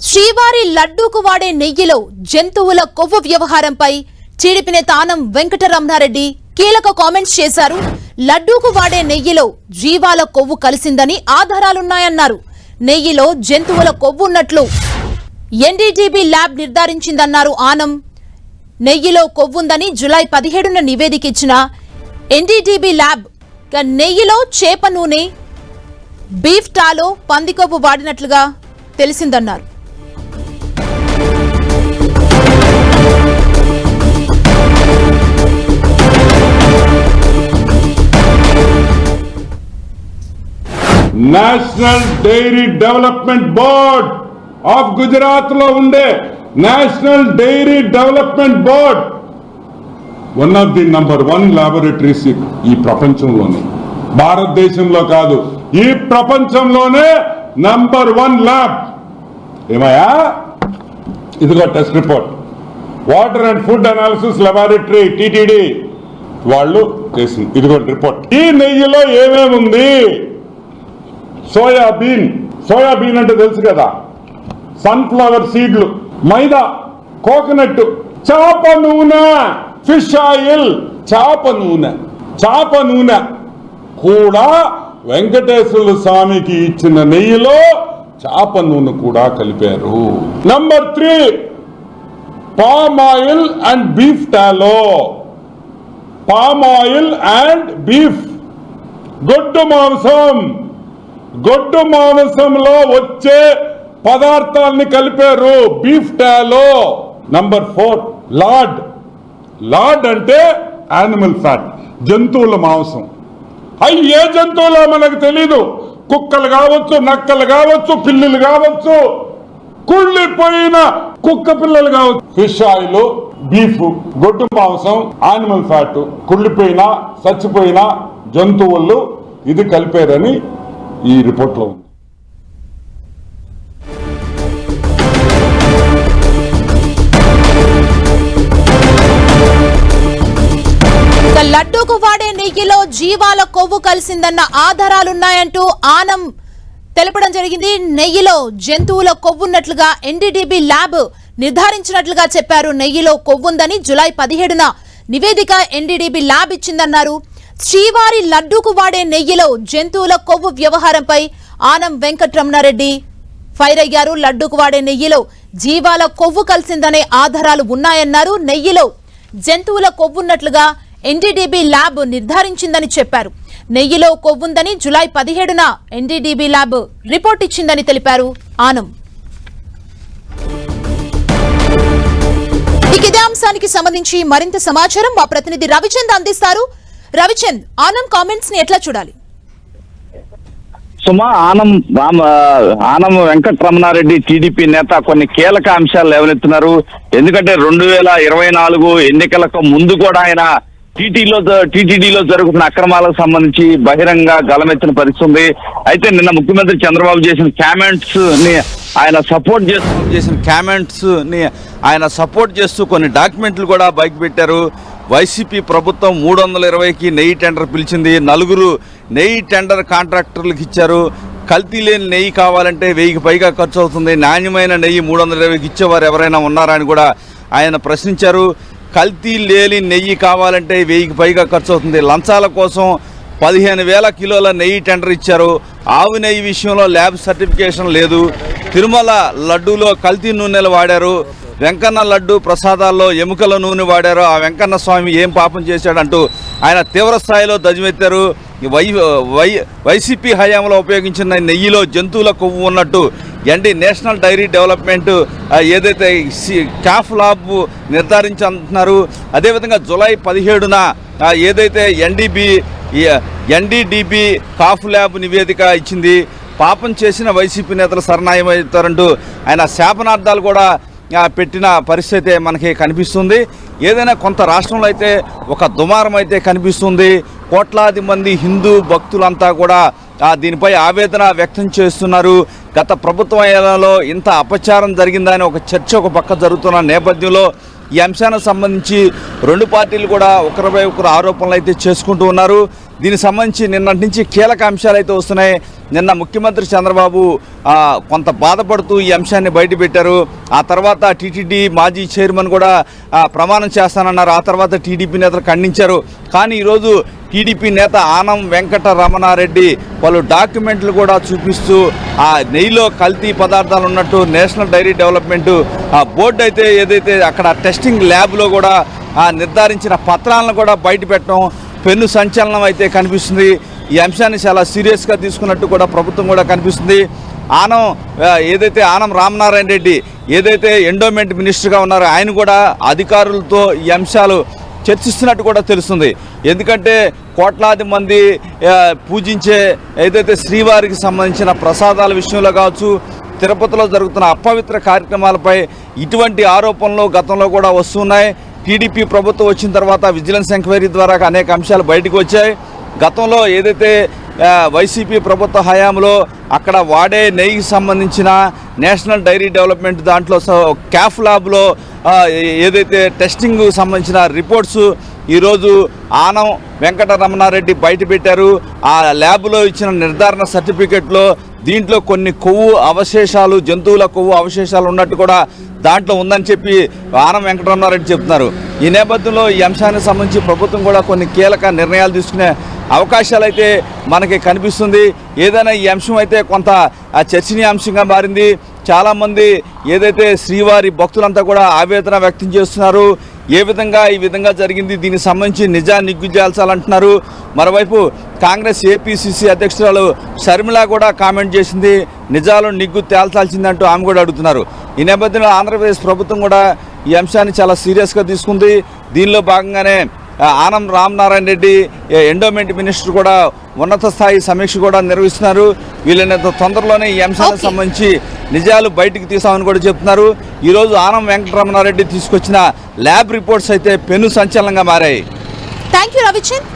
శ్రీవారి లడ్డూకు వాడే నెయ్యిలో జంతువుల కొవ్వు వ్యవహారంపై టీడీపీ నేత ఆనం వెంకటరమణారెడ్డి కీలక కామెంట్స్ చేశారు. లడ్డూకు వాడే నెయ్యిలో జీవాల కొవ్వు కలిసిందని ఆధారాలున్నాయన్నారు. నెయ్యిలో జంతువుల కొవ్వు ఉన్నట్లు ఎన్డీడీబీ ల్యాబ్ నిర్ధారించిందన్నారు ఆనం. నెయ్యిలో కొవ్వుందని జూలై 17న నివేదిక ఇచ్చిన ఎన్డీడీబీ ల్యాబ్ నెయ్యిలో చేప నూనె, బీఫ్ టాలో పంది కొవ్వు వాడినట్లుగా తెలిసిందన్నారు. National dairy development board of Gujarat లో ఉండే national dairy development board one of the number 1 laboratories ఈ ప్రపంచంలోనే, భారతదేశంలో కాదు, ఈ ప్రపంచంలోనే నంబర్ 1 ల్యాబ్. ఏమయ్యా, ఇదిగో test report, water and food analysis laboratory TTD వాళ్ళు చేసింది. ఇదిగో రిపోర్ట్. ఈ నెయ్యిలో ఏమేమి ఉంది? సోయాబీన్ అంటే తెలుసు కదా, సన్ఫ్లవర్ సీడ్లు, మైదా, కోకోనట్, చేప నూనె, ఫిష్ ఆయిల్, చేప నూనె కూడా వెంకటేశ్వర స్వామికి ఇచ్చిన నెయ్యిలో చేప నూనె కూడా కలిపారు. Number 3 palm oil and beef టాలో. Palm oil and beef, గొడ్డు మాంసంలో వచ్చే పదార్థాలని కలిపారు బీఫ్ టాలో. నంబర్ 4 లార్డ్ అంటే యానిమల్ ఫ్యాట్, జంతువుల మాంసం. అవి ఏ జంతువులో మనకు తెలీదు. కుక్కలు కావచ్చు, నక్కలు కావచ్చు, పిల్లులు కావచ్చు, కుళ్ళిపోయిన కుక్క పిల్లలు కావచ్చు. ఫిష్ ఆయిల్, బీఫ్, గొడ్డు మాంసం, యానిమల్ ఫ్యాట్, కుళ్ళిపోయిన చచ్చిపోయిన జంతువులు ఇది కలిపారని ఈ రిపోర్ట్ లో ఉంది. లడ్డూకు వాడే నెయ్యిలో జీవాల కొవ్వు కలిసిందన్న ఆధారాలున్నాయంటూ ఆనం తెలపడం జరిగింది. నెయ్యిలో జంతువుల కొవ్వున్నట్లుగా ఎన్డీడీబీ ల్యాబ్ నిర్ధారించినట్లుగా చెప్పారు. నెయ్యిలో కొవ్వుందని జూలై 17న నివేదిక ఎన్డీడీబీ ల్యాబ్ ఇచ్చిందన్నారు. శ్రీవారి లడ్డూకు వాడే నెయ్యిలో జంతువుల కొవ్వు వ్యవహారంపై ఆనం వెంకటరమణారెడ్డి ఫైర్ అయ్యారు. లడ్డూకు వాడే నెయ్యిలో జీవాల కొవ్వు కలిసిందనే ఆధారాలు ఉన్నాయన్నారు. నెయ్యిలో జంతువుల కొవ్వున్నట్లుగా ఎన్డీడీబీ ల్యాబ్ నిర్ధారించిందని చెప్పారు. నెయ్యిలో కొవ్వుందని జూలై 17న ఎన్డీడీబీ ల్యాబ్ రిపోర్ట్ ఇచ్చిందని తెలిపారు ఆనం. ఇదే అంశానికి సంబంధించి మరింత సమాచారం మా ప్రతినిధి రవిచంద్ అందిస్తారు. రవిచంద్, ఆనం కామెంట్స్ ని ఎట్లా చూడాలి? సుమా, ఆనం వెంకటరమణారెడ్డి టీడీపీ నేత కొన్ని కీలక అంశాలు లేవనెత్తున్నారు. ఎందుకంటే 2024 ఎన్నికలకు ముందు కూడా ఆయన టీటీడీలో జరుగుతున్న అక్రమాలకు సంబంధించి బహిరంగ గలమెత్తిన పరిస్థితి ఉంది. అయితే నిన్న ముఖ్యమంత్రి చంద్రబాబు చేసిన కామెంట్స్ ని ఆయన సపోర్ట్ చేస్తూ కొన్ని డాక్యుమెంట్లు కూడా బయట పెట్టారు. వైసీపీ ప్రభుత్వం 320కి నెయ్యి టెండర్ పిలిచింది. 4 నెయ్యి టెండర్ కాంట్రాక్టర్లకు ఇచ్చారు. కల్తీ లేని నెయ్యి కావాలంటే 1000కి పైగా ఖర్చు అవుతుంది. నాణ్యమైన నెయ్యి 320కి ఇచ్చేవారు ఎవరైనా ఉన్నారా అని కూడా ఆయన ప్రశ్నించారు. కల్తీ లేని నెయ్యి కావాలంటే 1000కి పైగా ఖర్చు అవుతుంది. లంచాల కోసం 15,000 కిలోల నెయ్యి టెండర్ ఇచ్చారు. ఆవు నెయ్యి విషయంలో ల్యాబ్ సర్టిఫికేషన్ లేదు. తిరుమల లడ్డూలో కల్తీ నూనెలు వాడారు. వెంకన్న లడ్డు ప్రసాదాల్లో ఎముకల నూనె వాడారు. ఆ వెంకన్న స్వామి ఏం పాపం చేశాడంటూ ఆయన తీవ్ర స్థాయిలో ధ్వజమెత్తారు. వైసీపీ హయాంలో ఉపయోగించిన నెయ్యిలో జంతువుల కొవ్వు ఉన్నట్టు నేషనల్ డైరీ డెవలప్మెంట్ ఏదైతే క్యాఫ్ ల్యాబ్ నిర్ధారించారు. అదేవిధంగా జూలై 17న ఏదైతే ఎన్డీడీబీ కాఫ్ ల్యాబ్ నివేదిక ఇచ్చింది. పాపం చేసిన వైసీపీ నేతలు శరణాయమవుతారంటూ ఆయన శాపనార్థాలు కూడా పెట్టిన పరిస్థితి మనకి కనిపిస్తుంది. ఏదైనా కొంత రాష్ట్రంలో అయితే ఒక దుమారం అయితే కనిపిస్తుంది. కోట్లాది మంది హిందూ భక్తులంతా కూడా దీనిపై ఆవేదన వ్యక్తం చేస్తున్నారు. గత ప్రభుత్వంలో ఇంత అపచారం జరిగిందని ఒక చర్చ ఒక పక్క జరుగుతున్న నేపథ్యంలో ఈ అంశానికి సంబంధించి రెండు పార్టీలు కూడా ఒకరిపై ఒకరు ఆరోపణలు అయితే చేసుకుంటూ ఉన్నారు. దీనికి సంబంధించి నిన్నటి నుంచి కీలక అంశాలు అయితే వస్తున్నాయి. నిన్న ముఖ్యమంత్రి చంద్రబాబు కొంత బాధపడుతూ ఈ అంశాన్ని బయటపెట్టారు. ఆ తర్వాత టీటీడీ మాజీ చైర్మన్ కూడా ప్రమాణం చేస్తానన్నారు. ఆ తర్వాత టీడీపీ నేతలు ఖండించారు. కానీ ఈరోజు టీడీపీ నేత ఆనం వెంకట రమణారెడ్డి పలు డాక్యుమెంట్లు కూడా చూపిస్తూ ఆ నెయ్యిలో కల్తీ పదార్థాలు ఉన్నట్టు నేషనల్ డైరీ డెవలప్మెంట్ బోర్డు అయితే ఏదైతే అక్కడ టెస్టింగ్ ల్యాబ్లో కూడా నిర్ధారించిన పత్రాలను కూడా బయట పెట్టడం పెను సంచలనం అయితే కనిపిస్తుంది. ఈ అంశాన్ని చాలా సీరియస్గా తీసుకున్నట్టు కూడా ప్రభుత్వం కూడా కనిపిస్తుంది. ఆనం రామనారాయణ రెడ్డి ఏదైతే ఎండోమెంట్ మినిస్టర్గా ఉన్నారో ఆయన కూడా అధికారులతో ఈ అంశాలు చర్చిస్తున్నట్టు కూడా తెలుస్తుంది. ఎందుకంటే కోట్లాది మంది పూజించే ఏదైతే శ్రీవారికి సంబంధించిన ప్రసాదాల విషయంలో కావచ్చు, తిరుపతిలో జరుగుతున్న అపవిత్ర కార్యక్రమాలపై ఇటువంటి ఆరోపణలు గతంలో కూడా వస్తున్నాయి. టీడీపీ ప్రభుత్వం వచ్చిన తర్వాత విజిలెన్స్ ఎంక్వైరీ ద్వారా అనేక అంశాలు బయటకు వచ్చాయి. గతంలో ఏదైతే వైసీపీ ప్రభుత్వ హయాంలో అక్కడ వాడే నెయ్యికి సంబంధించిన నేషనల్ డైరీ డెవలప్మెంట్ దాంట్లో క్యాఫ్ ల్యాబ్లో ఏదైతే టెస్టింగ్ సంబంధించిన రిపోర్ట్స్ ఈరోజు ఆనం వెంకట రమణారెడ్డి బయటపెట్టారు. ఆ ల్యాబ్లో ఇచ్చిన నిర్ధారణ సర్టిఫికెట్లో దీంట్లో కొన్ని కొవ్వు అవశేషాలు, జంతువుల కొవ్వు అవశేషాలు ఉన్నట్టు కూడా దాంట్లో ఉందని చెప్పి ఆనం వెంకటరమణారెడ్డి చెప్తున్నారు. ఈ నేపథ్యంలో ఈ అంశానికి సంబంధించి ప్రభుత్వం కూడా కొన్ని కీలక నిర్ణయాలు తీసుకునే అవకాశాలు అయితే మనకి కనిపిస్తుంది. ఏదైనా ఈ అంశం అయితే కొంత చర్చనీయాంశంగా మారింది. చాలామంది ఏదైతే శ్రీవారి భక్తులంతా కూడా ఆవేదన వ్యక్తం చేస్తున్నారు. ఈ విధంగా జరిగింది, దీనికి సంబంధించి నిజాన్ని నిగ్గుజాల్చాలంటున్నారు. మరోవైపు కాంగ్రెస్ ఏపీసీసీ అధ్యక్షురాలు షర్మిల కూడా కామెంట్ చేసింది, నిజాలు నిగ్గు తేల్చాల్సిందంటూ ఆమె కూడా అడుగుతున్నారు. ఈ నేపథ్యంలో ఆంధ్రప్రదేశ్ ప్రభుత్వం కూడా ఈ అంశాన్ని చాలా సీరియస్గా తీసుకుంది. దీనిలో భాగంగానే ఆనం రామనారాయణ రెడ్డి ఎండోమెంట్ మినిస్టర్ కూడా ఉన్నత స్థాయి సమీక్ష కూడా నిర్వహిస్తున్నారు. వీళ్ళని తొందరలోనే ఈ అంశానికి సంబంధించి నిజాలు బయటికి తీసామని కూడా చెప్తున్నారు. ఈరోజు ఆనం వెంకటరమణారెడ్డి తీసుకొచ్చిన ల్యాబ్ రిపోర్ట్స్ అయితే పెను సంచలనంగా మారాయి. Thank you Ravichand.